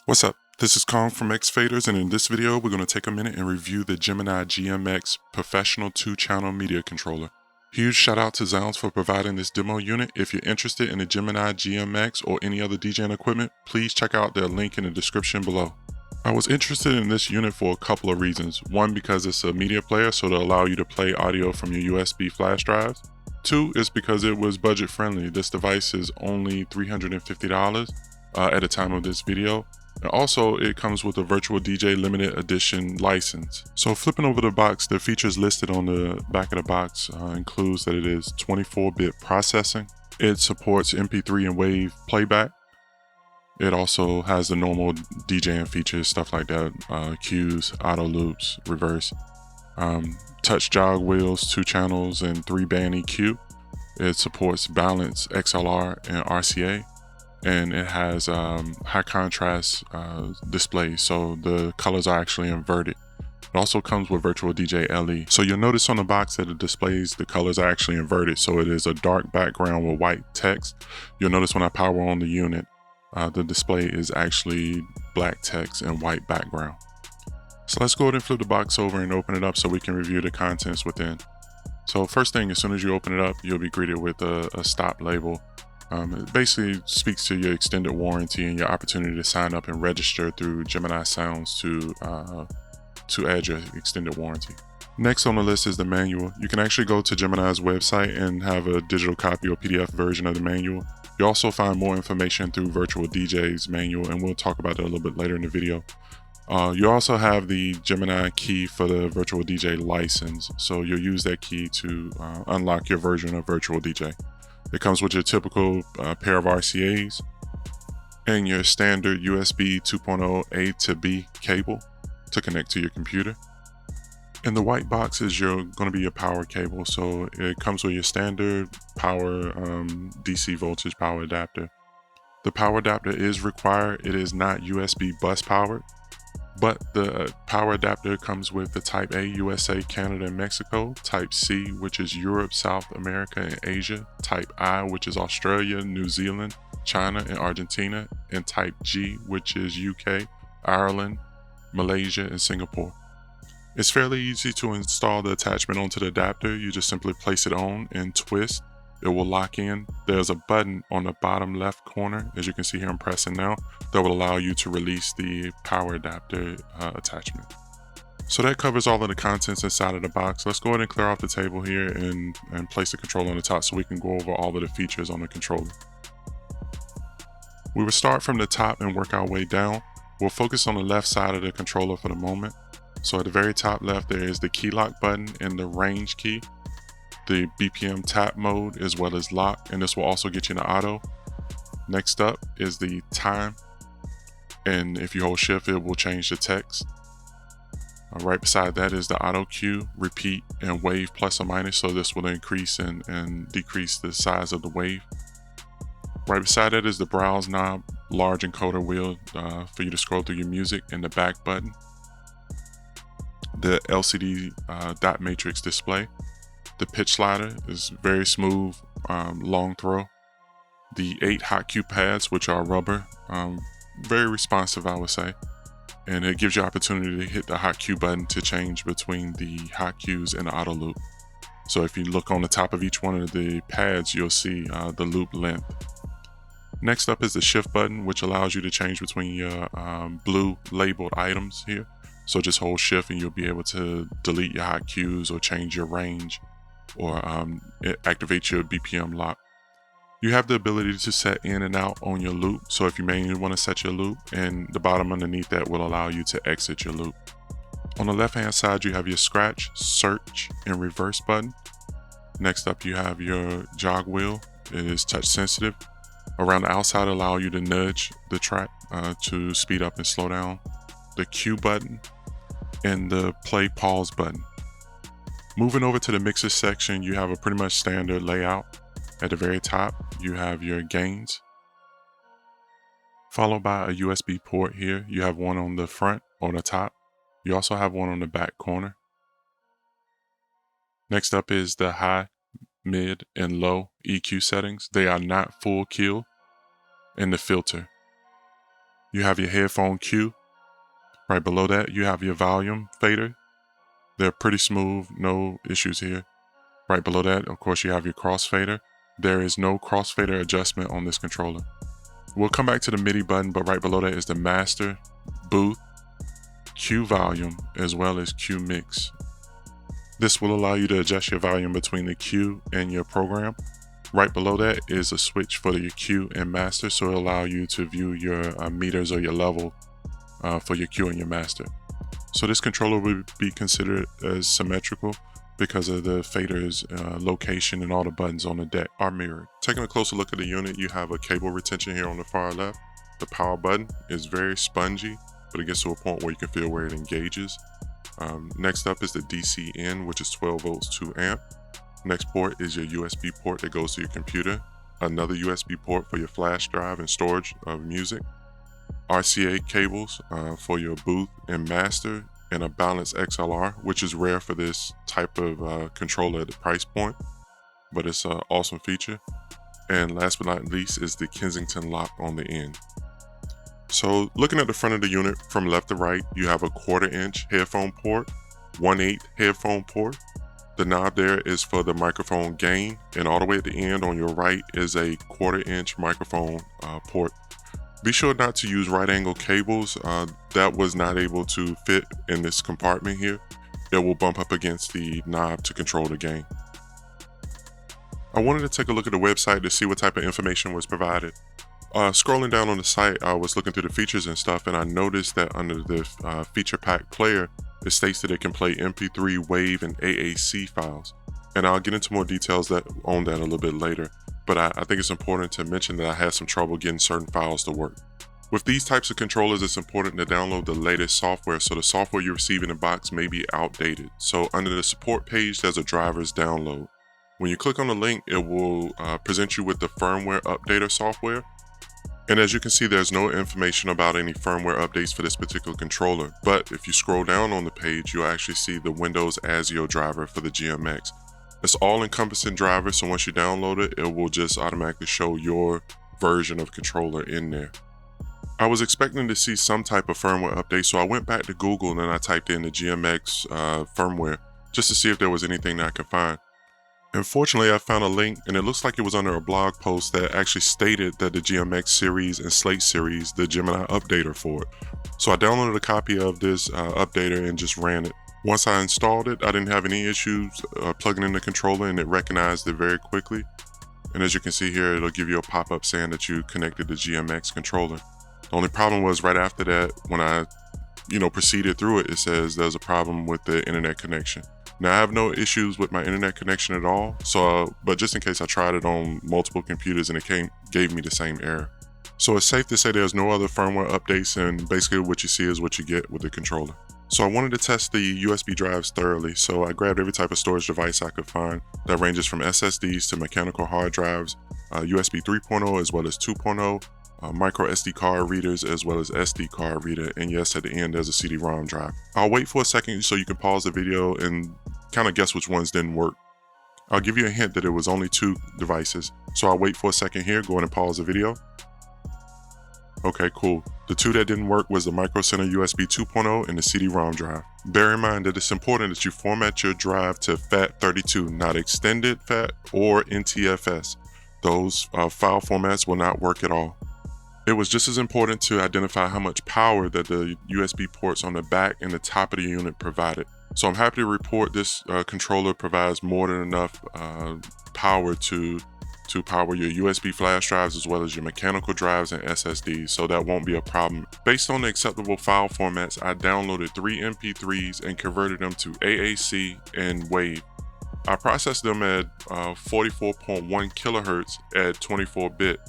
What's up? This is Kong from X Faders, and in this video we're going to take a minute and review the Gemini GMX Professional 2-Channel Media Controller. Huge shout out to Zounds for providing this demo unit. If you're interested in the Gemini GMX or any other DJing equipment, please check out their link in the description below. I was interested in this unit for a couple of reasons. One, because it's a media player, so it'll allow you to play audio from your USB flash drives. Two, is because it was budget friendly. This device is only $350 at the time of this video. And also, it comes with a Virtual DJ Limited Edition license. So flipping over the box, the features listed on the back of the box includes that it is 24-bit processing. It supports MP3 and WAV playback. It also has the normal DJing features, stuff like that, cues, auto loops, reverse, touch jog wheels, 2 channels, and 3-band EQ. It supports balance, XLR, and RCA. And it has high contrast display, so the colors are actually inverted. It also comes with Virtual DJ LE. So you'll notice on the box that it displays the colors are actually inverted, so it is a dark background with white text. You'll notice when I power on the unit, the display is actually black text and white background. So let's go ahead and flip the box over and open it up so we can review the contents within. So first thing, as soon as you open it up, you'll be greeted with a stop label. It basically speaks to your extended warranty and your opportunity to sign up and register through Gemini Sounds to add your extended warranty. Next on the list is the manual. You can actually go to Gemini's website and have a digital copy or PDF version of the manual. You also find more information through Virtual DJ's manual, and we'll talk about that a little bit later in the video. You also have the Gemini key for the Virtual DJ license, so you'll use that key to unlock your version of Virtual DJ. It comes with your typical pair of RCAs and your standard USB 2.0 A to B cable to connect to your computer. In the white box is going to be your power cable, so it comes with your standard power DC voltage power adapter. The power adapter is required. It is not USB bus powered, but the power adapter comes with the Type A, USA, Canada, and Mexico, Type C, which is Europe, South America, and Asia, Type I, which is Australia, New Zealand, China, and Argentina, and Type G, which is UK, Ireland, Malaysia, and Singapore. It's fairly easy to install the attachment onto the adapter. You just simply place it on and twist. It will lock in. There's a button on the bottom left corner, as you can see here I'm pressing now, that will allow you to release the power adapter attachment. So that covers all of the contents inside of the box. Let's go ahead and clear off the table here and place the controller on the top so we can go over all of the features on the controller. We will start from the top and work our way down. We'll focus on the left side of the controller for the moment. So at the very top left, there is the key lock button and the range key, the BPM tap mode, as well as lock, and this will also get you into auto. Next up is the time, and if you hold shift, it will change the text. Right beside that is the auto cue, repeat, and wave plus or minus, so this will increase and decrease the size of the wave. Right beside that is the browse knob, large encoder wheel for you to scroll through your music, and the back button. The LCD dot matrix display. The pitch slider is very smooth, long throw. The 8 hot cue pads, which are rubber, very responsive, I would say. And it gives you opportunity to hit the hot cue button to change between the hot cues and the auto loop. So if you look on the top of each one of the pads, you'll see the loop length. Next up is the shift button, which allows you to change between your blue labeled items here. So just hold shift and you'll be able to delete your hot cues or change your range, or activate your BPM lock. You have the ability to set in and out on your loop, so if you mainly want to set your loop, and the bottom underneath that will allow you to exit your loop. On the left hand side, you have your scratch, search, and reverse button. Next up, you have your jog wheel. It is touch sensitive. Around the outside, allow you to nudge the track to speed up and slow down. The cue button and the play pause button. Moving over to the mixer section, you have a pretty much standard layout. At the very top, you have your gains, followed by a USB port here. You have one on the front or the top. You also have one on the back corner. Next up is the high, mid, and low EQ settings. They are not full kill, and the filter. you have your headphone cue. Right below that, you have your volume fader. They're pretty smooth, no issues here. Right below that, of course, you have your crossfader. There is no crossfader adjustment on this controller. We'll come back to the MIDI button, but right below that is the master, booth, Q volume, as well as Q mix. This will allow you to adjust your volume between the Q and your program. Right below that is a switch for your Q and master, so it'll allow you to view your meters or your level for your Q and your master. So this controller will be considered as symmetrical because of the fader's location, and all the buttons on the deck are mirrored. Taking a closer look at the unit, you have a cable retention here on the far left. The power button is very spongy, but it gets to a point where you can feel where it engages. Next up is the DC in, which is 12 volts 2 amp. Next port is your USB port that goes to your computer. Another USB port for your flash drive and storage of music. RCA cables for your booth and master, and a balanced XLR, which is rare for this type of controller at the price point, but it's an awesome feature. And last but not least is the Kensington lock on the end. So looking at the front of the unit from left to right, you have a 1/4 inch headphone port, 1/8 headphone port. The knob there is for the microphone gain, and all the way at the end on your right is a 1/4 inch microphone port. Be sure not to use right angle cables. That was not able to fit in this compartment here. It will bump up against the knob to control the gain. I wanted to take a look at the website to see what type of information was provided. Scrolling down on the site, I was looking through the features and stuff, and I noticed that under the feature pack player, it states that it can play MP3, WAV, and AAC files. And I'll get into more details on that a little bit later. But I think it's important to mention that I had some trouble getting certain files to work. With these types of controllers, it's important to download the latest software, so the software you receive in the box may be outdated. So under the support page, there's a driver's download. When you click on the link, it will present you with the firmware updater software. And as you can see, there's no information about any firmware updates for this particular controller. But if you scroll down on the page, you'll actually see the Windows ASIO driver for the GMX. It's all-encompassing driver, so once you download it, it will just automatically show your version of controller in there. I was expecting to see some type of firmware update, so I went back to Google and then I typed in the GMX firmware just to see if there was anything that I could find. Unfortunately, I found a link, and it looks like it was under a blog post that actually stated that the GMX series and Slate series, the Gemini updater for it. So I downloaded a copy of this updater and just ran it. Once I installed it, I didn't have any issues plugging in the controller, and it recognized it very quickly. And as you can see here, it'll give you a pop-up saying that you connected the GMX controller. The only problem was right after that, when I proceeded through it, it says there's a problem with the internet connection. Now, I have no issues with my internet connection at all, but just in case, I tried it on multiple computers and it gave me the same error. So it's safe to say there's no other firmware updates, and basically what you see is what you get with the controller. So I wanted to test the USB drives thoroughly, so I grabbed every type of storage device I could find that ranges from SSDs to mechanical hard drives, USB 3.0 as well as 2.0, micro SD card readers as well as SD card reader, and yes, at the end there's a CD-ROM drive. I'll wait for a second so you can pause the video and kind of guess which ones didn't work. I'll give you a hint that it was only 2 devices, so I'll wait for a second here, go ahead and pause the video. Okay, cool. The 2 that didn't work was the Micro Center USB 2.0 and the CD-ROM drive. Bear in mind that it's important that you format your drive to FAT32, not extended FAT or NTFS. Those file formats will not work at all. It was just as important to identify how much power that the USB ports on the back and the top of the unit provided. So I'm happy to report this controller provides more than enough power to power your USB flash drives as well as your mechanical drives and SSDs, so that won't be a problem. Based on the acceptable file formats, I downloaded 3 MP3s and converted them to AAC and WAV. I processed them at 44.1 kilohertz at 24-bit,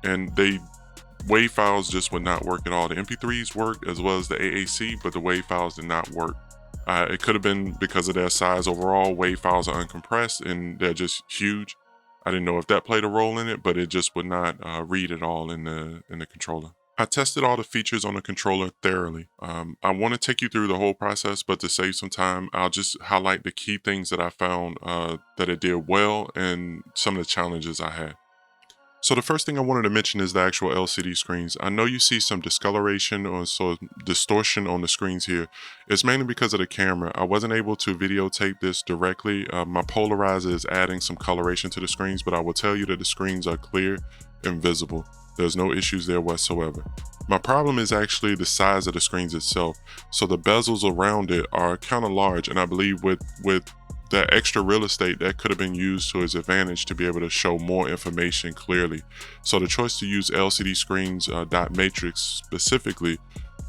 and WAV files just would not work at all. The MP3s worked as well as the AAC, but the WAV files did not work. It could have been because of their size overall. WAV files are uncompressed and they're just huge. I didn't know if that played a role in it, but it just would not read at all in the controller. I tested all the features on the controller thoroughly. I want to take you through the whole process, but to save some time, I'll just highlight the key things that I found that it did well and some of the challenges I had. So the first thing I wanted to mention is the actual LCD screens. I know you see some discoloration or distortion on the screens here. It's mainly because of the camera. I wasn't able to videotape this directly. My polarizer is adding some coloration to the screens, but I will tell you that the screens are clear and visible. There's no issues there whatsoever. My problem is actually the size of the screens itself. So the bezels around it are kind of large, and I believe with that extra real estate that could have been used to its advantage to be able to show more information clearly. So the choice to use LCD screens dot matrix specifically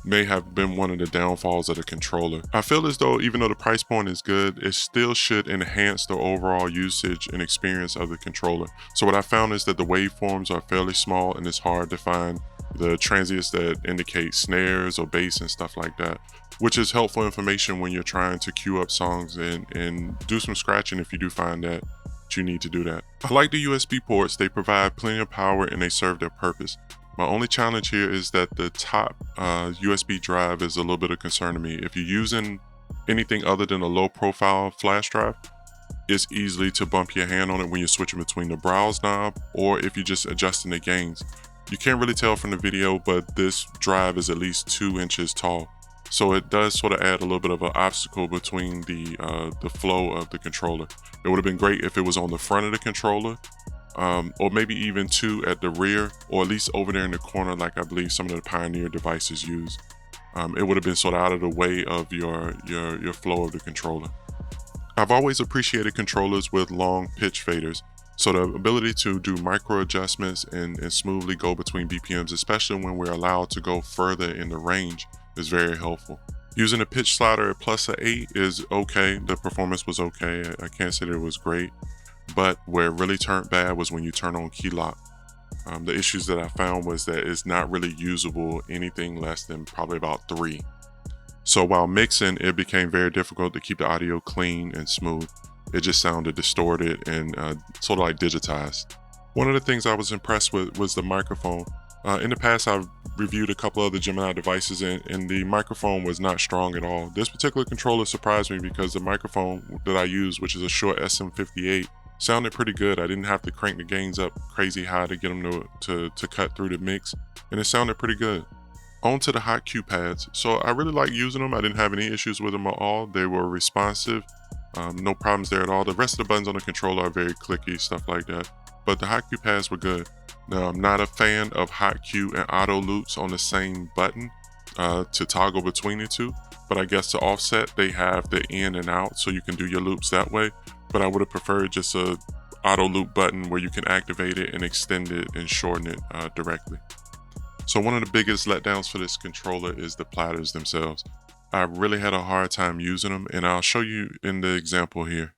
may have been one of the downfalls of the controller. I feel as though even though the price point is good, it still should enhance the overall usage and experience of the controller. So what I found is that the waveforms are fairly small and it's hard to find the transients that indicate snares or bass and stuff like that, which is helpful information when you're trying to queue up songs and do some scratching if you do find that you need to do that. I like the USB ports. They provide plenty of power and they serve their purpose. My only challenge here is that the top USB drive is a little bit of concern to me. If you're using anything other than a low profile flash drive, it's easily to bump your hand on it when you're switching between the browse knob or if you're just adjusting the gains. You can't really tell from the video, but this drive is at least 2 inches tall. So it does sort of add a little bit of an obstacle between the flow of the controller. It would have been great if it was on the front of the controller, or maybe even 2 at the rear, or at least over there in the corner like I believe some of the Pioneer devices use. It would have been sort of out of the way of your flow of the controller. I've always appreciated controllers with long pitch faders. So the ability to do micro adjustments and smoothly go between BPMs, especially when we're allowed to go further in the range, is very helpful. Using a pitch slider at +8 is okay. The performance was okay. I can't say that it was great, but where it really turned bad was when you turn on key lock. The issues that I found was that it's not really usable anything less than probably about 3. So while mixing, it became very difficult to keep the audio clean and smooth. It just sounded distorted and sort of like digitized. One of the things I was impressed with was the microphone. In the past, I've reviewed a couple of the Gemini devices and the microphone was not strong at all. This particular controller surprised me because the microphone that I use, which is a Shure SM58, sounded pretty good. I didn't have to crank the gains up crazy high to get them to cut through the mix, and it sounded pretty good. On to the hot cue pads. So I really like using them. I didn't have any issues with them at all. They were responsive. No problems there at all. The rest of the buttons on the controller are very clicky, stuff like that. But the hot cue pads were good. Now, I'm not a fan of hot cue and auto loops on the same button to toggle between the two. But I guess to offset, they have the in and out, so you can do your loops that way. But I would have preferred just a auto loop button where you can activate it and extend it and shorten it directly. So one of the biggest letdowns for this controller is the platters themselves. I really had a hard time using them, and I'll show you in the example here.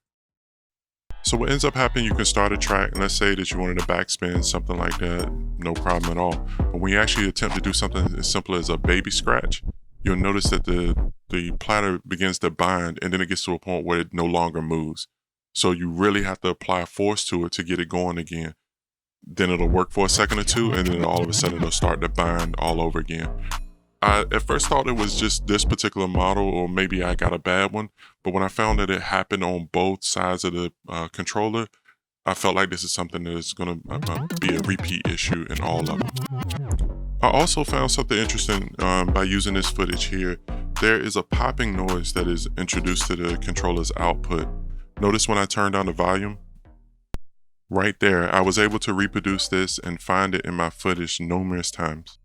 So what ends up happening, you can start a track, and let's say that you wanted to backspin, something like that, no problem at all. But when you actually attempt to do something as simple as a baby scratch, you'll notice that the platter begins to bind, and then it gets to a point where it no longer moves. So you really have to apply force to it to get it going again. Then it'll work for a second or two, and then all of a sudden it'll start to bind all over again. I at first thought it was just this particular model, or maybe I got a bad one, but when I found that it happened on both sides of the controller, I felt like this is something that is going to be a repeat issue in all of them. I also found something interesting by using this footage here. There is a popping noise that is introduced to the controller's output. Notice when I turn down the volume, right there, I was able to reproduce this and find it in my footage numerous times.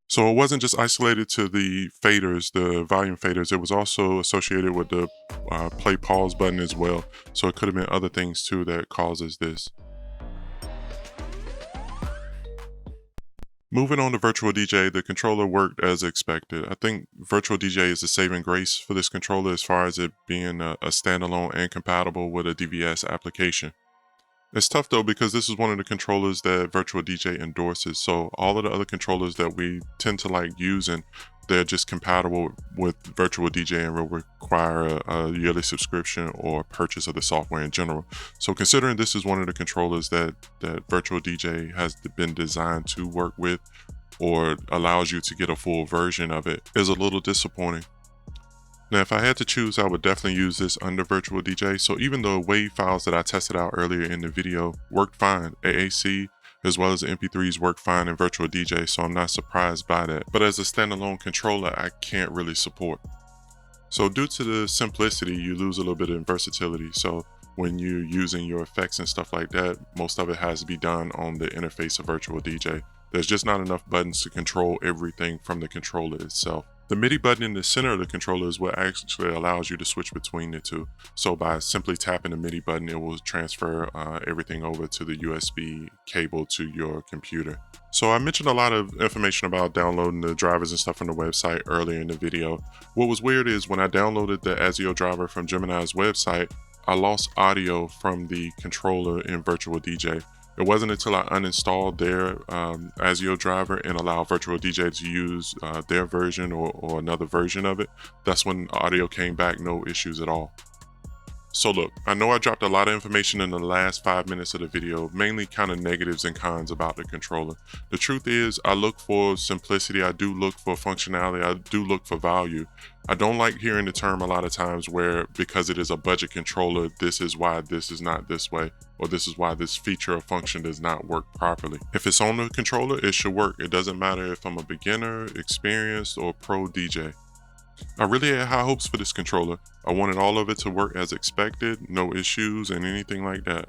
So it wasn't just isolated to the faders, the volume faders, it was also associated with the play pause button as well. So it could have been other things too that causes this. Moving on to Virtual DJ, the controller worked as expected. I think Virtual DJ is a saving grace for this controller as far as it being a standalone and compatible with a DVS application. It's tough though because this is one of the controllers that Virtual DJ endorses, so all of the other controllers that we tend to like using, they're just compatible with Virtual DJ and will require a yearly subscription or purchase of the software in general. So considering this is one of the controllers that Virtual DJ has been designed to work with or allows you to get a full version of it, is a little disappointing. Now, if I had to choose, I would definitely use this under Virtual DJ. So even the WAV files that I tested out earlier in the video worked fine, AAC as well as the MP3s work fine in Virtual DJ, so I'm not surprised by that. But as a standalone controller, I can't really support. So due to the simplicity, you lose a little bit in versatility. So when you're using your effects and stuff like that, most of it has to be done on the interface of Virtual DJ. There's just not enough buttons to control everything from the controller itself. The MIDI button in the center of the controller is what actually allows you to switch between the two. So by simply tapping the MIDI button, it will transfer everything over to the USB cable to your computer. So I mentioned a lot of information about downloading the drivers and stuff from the website earlier in the video. What was weird is when I downloaded the ASIO driver from Gemini's website, I lost audio from the controller in Virtual DJ. It wasn't until I uninstalled their ASIO driver and allowed Virtual DJ to use their version or another version of it. That's when audio came back, no issues at all. So look, I know I dropped a lot of information in the last 5 minutes of the video, mainly kind of negatives and cons about the controller. The truth is, I look for simplicity, I do look for functionality, I do look for value. I don't like hearing the term a lot of times where because it is a budget controller, this is why this is not this way, or this is why this feature or function does not work properly. If it's on the controller, it should work. It doesn't matter if I'm a beginner, experienced, or pro DJ. I really had high hopes for this controller. I wanted all of it to work as expected, no issues and anything like that.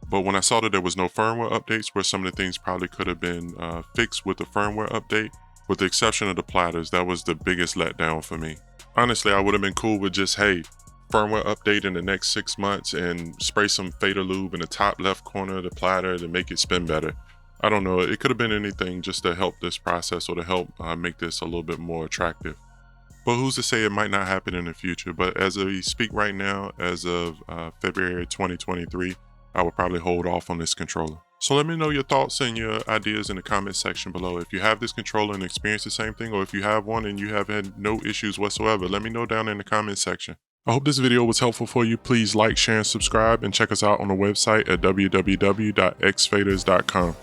But when I saw that there was no firmware updates where some of the things probably could have been fixed with the firmware update, with the exception of the platters, that was the biggest letdown for me. Honestly, I would have been cool with just, hey, firmware update in the next 6 months and spray some fader lube in the top left corner of the platter to make it spin better. I don't know, it could have been anything just to help this process or to help make this a little bit more attractive. But who's to say it might not happen in the future? But as we speak right now, as of February 2023, I would probably hold off on this controller. So let me know your thoughts and your ideas in the comment section below. If you have this controller and experience the same thing, or if you have one and you have had no issues whatsoever, let me know down in the comment section. I hope this video was helpful for you. Please like, share, and subscribe, and check us out on the website at www.xfaders.com.